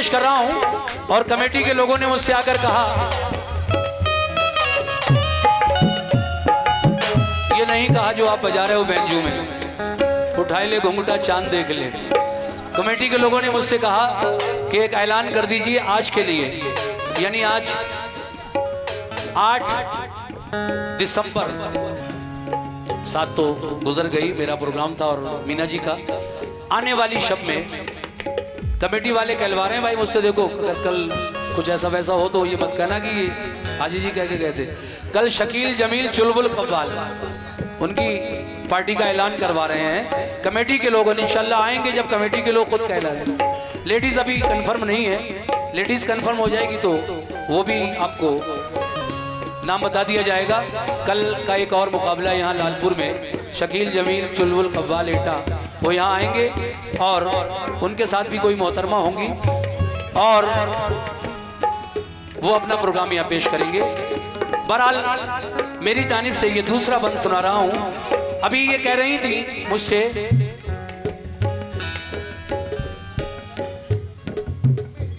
पेश कर रहा हूं और कमेटी के लोगों ने मुझसे आकर कहा ये नहीं कहा जो आप बजा रहे हो बैंजू में, उठाए ले घुंघटा चांद देख ले। कमेटी के लोगों ने मुझसे कहा कि एक ऐलान कर दीजिए आज के लिए, यानी आज 8 दिसंबर, 7 तो गुजर गई, मेरा प्रोग्राम था और मीना जी का। आने वाली शब में कमेटी वाले कहलवा रहे हैं भाई मुझसे, देखो अगर कल कुछ ऐसा वैसा हो तो ये मत कहना कि हाजी जी कह के गए थे। कल शकील जमील चुलबुल कव्वाल उनकी पार्टी का ऐलान करवा रहे हैं कमेटी के लोग, इंशाल्लाह आएंगे जब कमेटी के लोग खुद कहला रहे हैं। लेडीज अभी कंफर्म नहीं है, लेडीज कंफर्म हो जाएगी तो वो भी आपको नाम बता दिया जाएगा। कल का एक और मुकाबला यहाँ लालपुर में, शकील जमील चुलबुल कव्वाल एटा वो यहाँ आएंगे और उनके साथ भी कोई मोहतरमा होंगी और वो अपना प्रोग्राम यहाँ पेश करेंगे। बहरहाल मेरी जानिब से ये दूसरा बंद सुना रहा हूँ। अभी ये कह रही थी मुझसे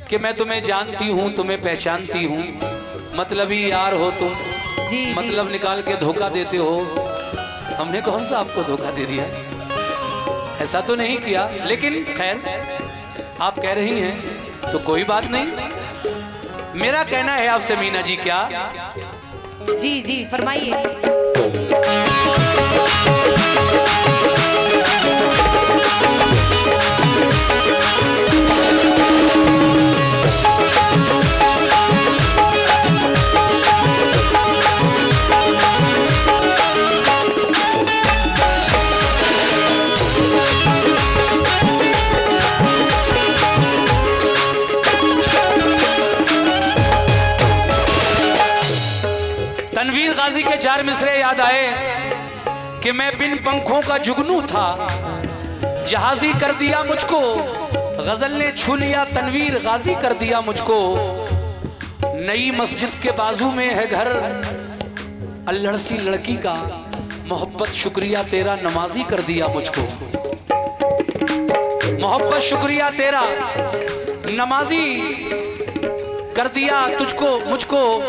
कि मैं तुम्हें जानती हूँ, तुम्हें पहचानती हूँ, मतलबी यार हो तुम, जी, मतलब निकाल के धोखा देते हो। हमने कौन सा आपको धोखा दे दिया, ऐसा तो नहीं किया, लेकिन खैर आप कह रही हैं तो कोई बात नहीं। मेरा कहना है आपसे मीना जी, क्या जी जी फरमाइए। तनवीर गाजी के 4 मिसरे याद आए कि मैं बिन पंखों का जुगनू था, जहाजी कर दिया मुझको, गजल ने छू लिया तनवीर गाजी कर दिया मुझको। नई मस्जिद के बाजू में है घर, अल्हड़ सी लड़की का, मोहब्बत शुक्रिया तेरा नमाजी कर दिया मुझको। मोहब्बत शुक्रिया तेरा नमाजी कर दिया तुझको मुझको,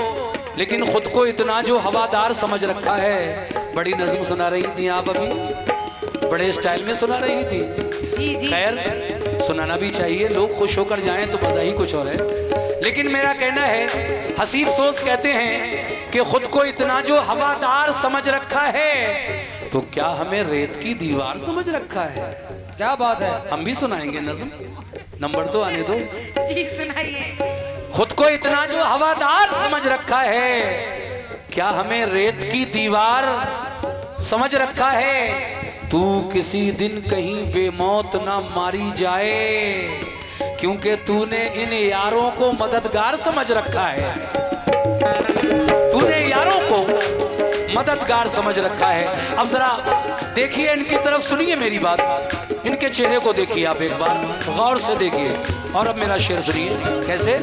लेकिन खुद को इतना जो हवादार समझ रखा है। बड़ी नज़्म सुना रही थी आप अभी, बड़े स्टाइल में सुना रही थी। जी जी खैर सुनाना भी चाहिए, लोग खुश होकर जाएं तो मजा ही कुछ और है। लेकिन मेरा कहना है, हसीब सोच कहते हैं कि खुद को इतना जो हवादार समझ रखा है, तो क्या हमें रेत की दीवार समझ रखा है? क्या बात है। हम भी सुनाएंगे नज़्म, नंबर तो आने दो। जी सुनाइए। खुद को इतना जो हवादार समझ रखा है, क्या हमें रेत की दीवार समझ रखा है? तू किसी दिन कहीं बेमौत ना मारी जाए, क्योंकि तूने इन यारों को मददगार समझ रखा है। तूने यारों को मददगार समझ रखा है। अब जरा देखिए इनकी तरफ, सुनिए मेरी बात, इनके चेहरे को देखिए आप एक बार गौर से देखिए, और अब मेरा शेर सुनिए कैसे।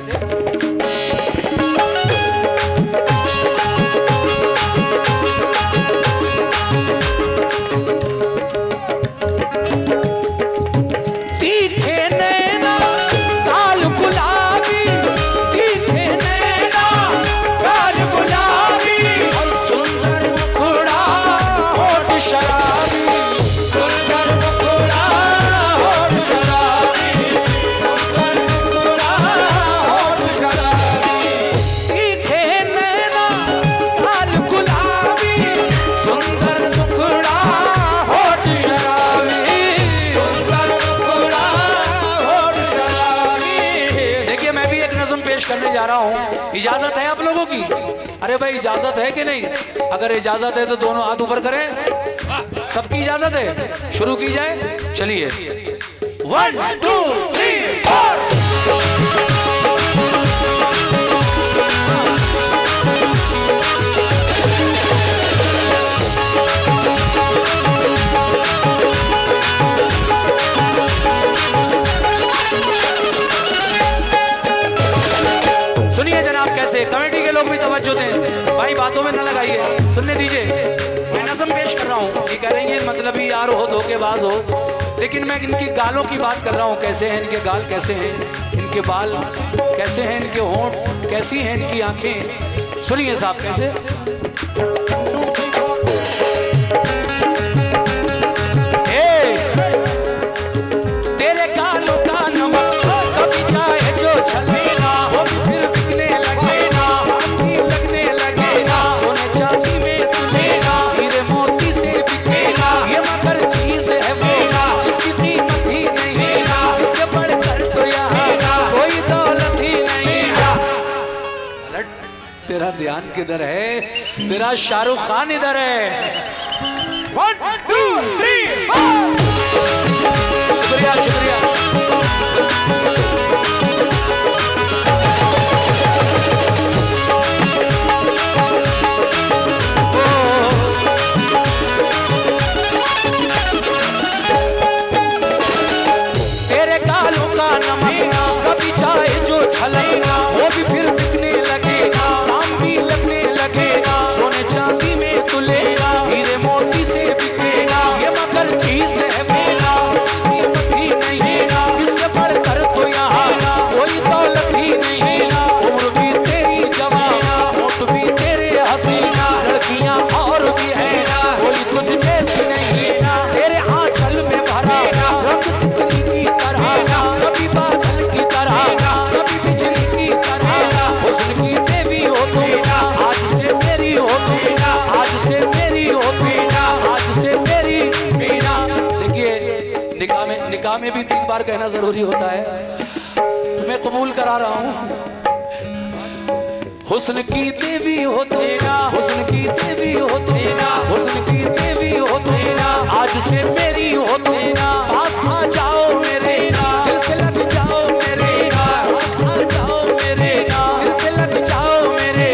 करने जा रहा हूं, इजाजत है आप लोगों की? अरे भाई इजाजत है कि नहीं? अगर इजाजत है तो दोनों हाथ ऊपर करें। सबकी इजाजत है, शुरू की जाए। चलिए 1 2 3 4। सुनिए जनाब कैसे, कमेटी के लोग भी तवज्जो दें भाई, बातों में न लगाइए, सुनने दीजिए। मैं नज़म पेश कर रहा हूँ, ये कह रही है मतलब ही यार हो, धोखेबाज हो, लेकिन मैं इनकी गालों की बात कर रहा हूँ। कैसे हैं इनके गाल, कैसे हैं? इनके बाल कैसे हैं, इनके होंठ कैसी हैं, इनकी आंखें। सुनिए साहब कैसे। तेरे गालों का नमक कभी जाए जो छलेगा, वो फिर बिकने लगेगा, हम भी लगने लगेगा, सोने चांदी में तुलेगा, हीरे मोती से बिकेगा, ये मगर चीज है वो जिसकी कीमत ही नहीं, इससे बढ़कर तो यहाँ कोई दौलत ही नहीं। तेरा ध्यान किधर है, तेरा शाहरुख खान इधर है। 1 2 3 4। शुक्रिया शुक्रिया। तेरे गालों का नमक कभी चाहे जो छलेगा, वो भी फिर बिकने लगेगा, दाम भी लगने लगेगा, सोने चांदी में तुलेगा, हीरे मोती से बिकेगा, ये मगर चीज है मेरा कीमत ही नहीं, इससे बढ़कर तो यहाँ कोई दौलत ही नहीं। उम्र भी तेरी जवान, होठ भी तेरे हसीना, लड़कियां और भी है कोई तुझ जैसी नहीं, तेरे आंचल में भरा रंग तितली की तरह, कभी बादल की तरह, कभी बिजली की तरह, हुस्न की देवी हो तुम, आज से मेरी हो तुम, आज से मेरी हो तुम, आज से मेरी। देखिए निकाह में भी 3 बार कहना जरूरी होता है। मैं कबूल करा रहा हूँ। हुस्न की देवी हो तुम, हुस्न की देवी हो तुम, हुस्न की देवी हो तुम, आज से मेरी हो तुम, पास आ जाओ मेरे, दिल से लग जाओ मेरे, पास आ जाओ मेरे, दिल से लग जाओ मेरे।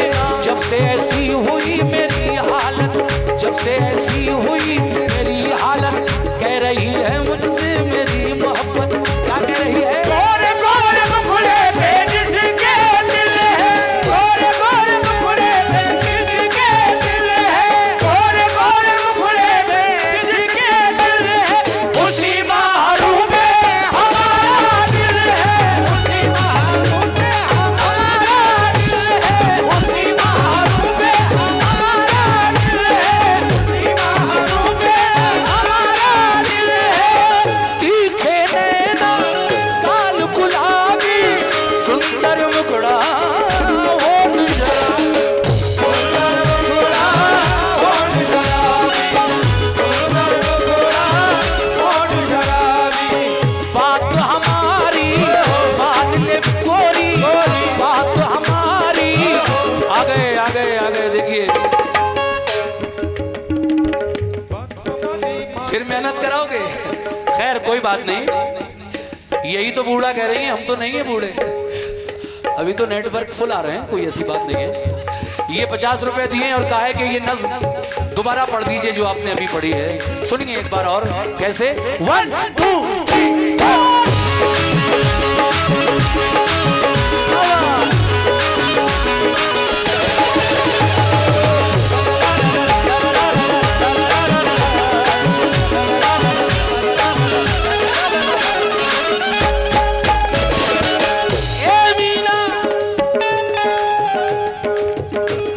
जब से ऐसी हुई मेरी हालत, जब से ऐसी हुई मेरी हालत, कह रही है मुझसे मेरी मोहब्बत, क्या कह रही है? गोरे गोरे मुखड़े पे जिसके दिल है, गोरे गोरे मुखड़े पे जिसके दिल है, गोरे गोरे मुखड़े पे जिसके दिल है, उसी महरूम में हमारा दिल है, उसी महरूम में हमारा दिल है, उसी महरूम में हमारा दिल है, उसी महरूम में हमारा दिल है। तीखे नैना काल गुलाबी, सुंदर मुखड़ा होठ शराबी, सुंदर मुखड़ा होठ शराबी, सुंदर मुखड़ा होठ शराबी। बात हमारी मान ले गोरी, बात हमारी। आगे आगे आगे देखिए, फिर मेहनत कराओगे? खैर कोई बात नहीं, यही तो बूढ़ा कह रही है, हम तो नहीं है बूढ़े, अभी तो नेटवर्क फुल आ रहे हैं, कोई ऐसी बात नहीं है। ये 50 रुपए दिए और कहा है कि ये नज्म दोबारा पढ़ दीजिए जो आपने अभी पढ़ी है। सुनिए एक बार और कैसे। 1 2 3 4।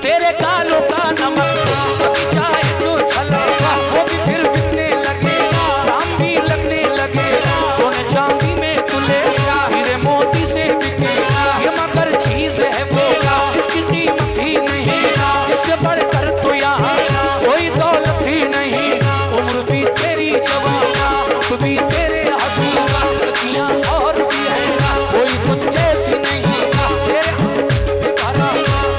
तेरे गालों का नमक कभी चाहे जो छलेगा, वो भी फिर बिकने लगेगा, दाम भी लगने लगेगा, सोने चांदी में तुलेगा, हीरे मोती से बिकेगा, ये मगर चीज है वो जिसकी कीमत ही नहीं, इससे बढ़कर तो यहाँ कोई दौलत ही नहीं। उम्र भी तेरी जवान, होठ भी तेरे हसीना, लड़कियां और भी है कोई तुझ जैसी नहीं,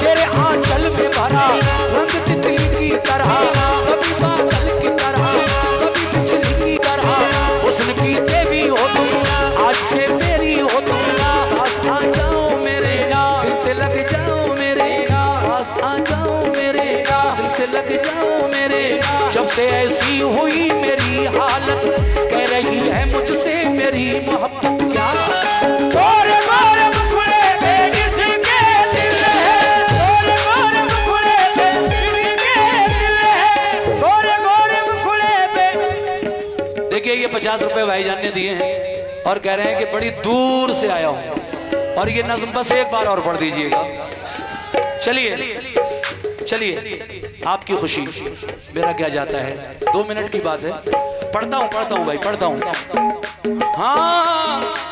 तेरे आंचल में भरा रंग तितली की तरह, कभी बादल की तरह, कभी बिजली की तरह, हुस्न की देवी हो तुम, आज से मेरी हो तुम, पास आ जाओ मेरे, दिल से लग जाओ मेरे, पास आ जाओ मेरे, दिल से लग जाओ मेरे। जब से ऐसी हुई मेरी हालत, कह रही है मुझसे मेरी मोहब्बत, क्या गोरे गोरे मुखड़े पे जिसके दिल है, गोरे गोरे मुखड़े पे जिसके दिल है, गोरे गोरे मुखड़े पे। देखिए ये 50 रुपए भाईजान ने दिए हैं और कह रहे हैं कि बड़ी दूर से आया हूँ, और ये नज्म बस एक बार और पढ़ दीजिएगा। चलिए चलिए, आपकी खुशी मेरा क्या जाता है, 2 मिनट की बात है। पढ़ता हूँ भाई, पढ़ता हूँ। हाँ